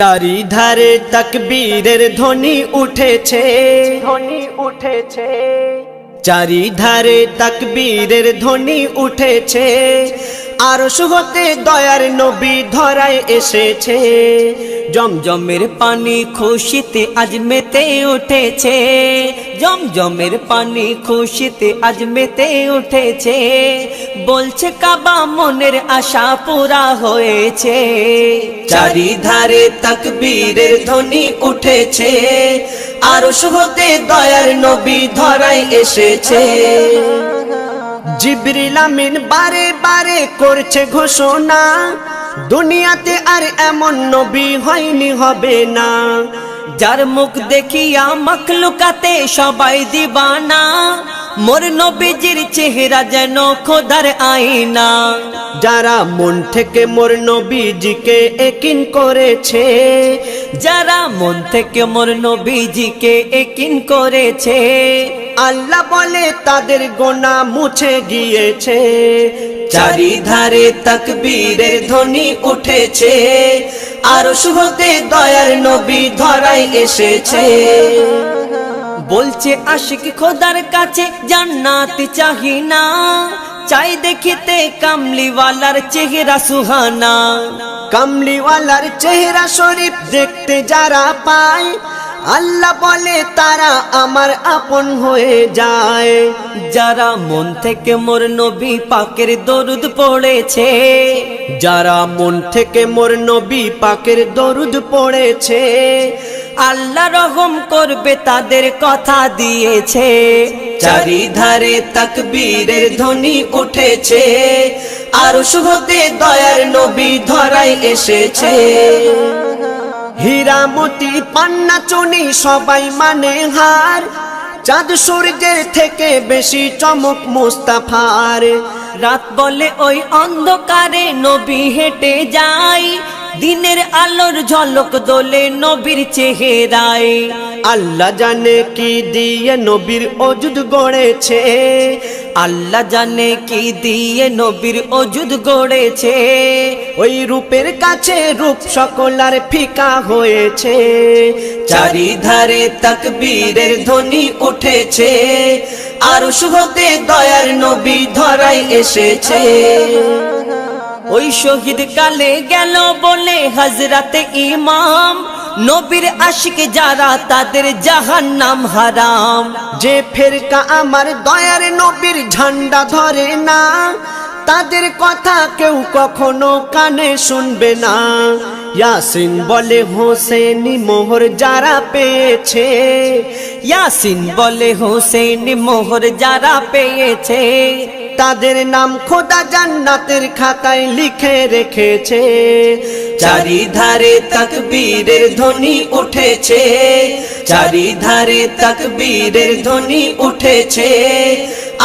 চারিধারে তাকবীরের ধ্বনি উঠেছে, চারিধারে তাকবীরের ধ্বনি উঠেছে। আরশ হতে দয়ার নবী ধরায় এসেছে। জমজমের পানি খুশিতে আজ মেতে উঠেছে, জমজমের পানি খুশিতে আজ মেতে উঠেছে। বলছে কাবা মনের আশা পুরা হয়েছে। চারিধারে তাকবীরের ধ্বনি উঠেছে, আরশ হতে দয়ার নবী ধরায় এসেছে। জিবরিল আমিন বারে বারে করছে ঘোষণা, দুনিয়াতে আর এমন নবী হয়নি, হবে না। যার মুখ দেখিয়া মখলুকাতে সবাই দিবানা, মোর নবীজির চেহারা যেন খোদার আয়না। যারা মন থেকে মোর নবীজিকে একিন করেছে, যারা মন থেকে মোর নবীজিকে একিন করেছে, আল্লাহ বলে তাদের গোনা মুছে গিয়েছে। চারিধারে তাকবীরের ধ্বনি উঠেছে, আরশ হতে দয়ার নবী ধরায় এসেছে। বলছে আশিক খোদার কাছে জান্নাত চাহি না, চাই দেখিতে কামলিওয়ালার চেহারা সুহানা। কামলিওয়ালার চেহারা শরীফ দেখতে যারা পায়, আল্লাহ বলে তারা আমার আপন হয়ে যায়। যারা মন থেকে মোর নবী পাকের দরুদ পড়েছে, যারা মন থেকে মোর নবী পাকের দরুদ পড়েছে, আল্লাহ রহম করবে তাদের কথা দিয়েছে। চারিধারে তাকবীরের ধ্বনি উঠেছে, আরশ হতে দয়ার নবী ধরায় এসেছে। হীরা মতি পান্না চুনি সবাই মানে হার, চাঁদ সূর্যের থেকে বেশি চমক মুস্তাফার। রাত বলে ওই অন্ধকারে নবী হেঁটে যায়, দিনের আলোর ঝলক দোলে নবীর চেহারায়। আল্লাহ জানে কি দিয়ে নবীর ওজুদ গড়েছে, আল্লাহ জানে কি দিয়ে নবীর ওজুদ গড়েছে। ওই রূপের কাছে রূপ সকলার ফিকা হয়েছে। চারিধারে তাকবীরের ধ্বনি উঠেছে, আরশ হতে দয়ার নবী ধরায় এসেছে। ওই শহীদ কালে গেল বলে হযরতে ইমাম, নবীর আশিক যারা তাদের জাহান্নাম হারাম। যে ফেরকা আমার দয়ার নবীর ঝান্ডা ধরে না, তাদের কথা কেউ কখনো কানে শুনবে না। ইয়াসিন বলে হোসেনি মোহর যারা পেয়েছে, ইয়াসিন বলে হোসেনি মোহর যারা পেয়েছে, তাদের নাম খোদা জান্নাতের খাতায় লিখে রেখেছে। চারিধারে তাকবীরের ধ্বনি উঠেছে, চারিধারে তাকবীরের ধ্বনি উঠেছে,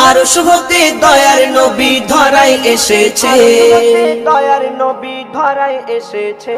আরশ হতে দয়ার নবী ধরায় এসেছে, দয়ার নবী ধরায় এসেছে।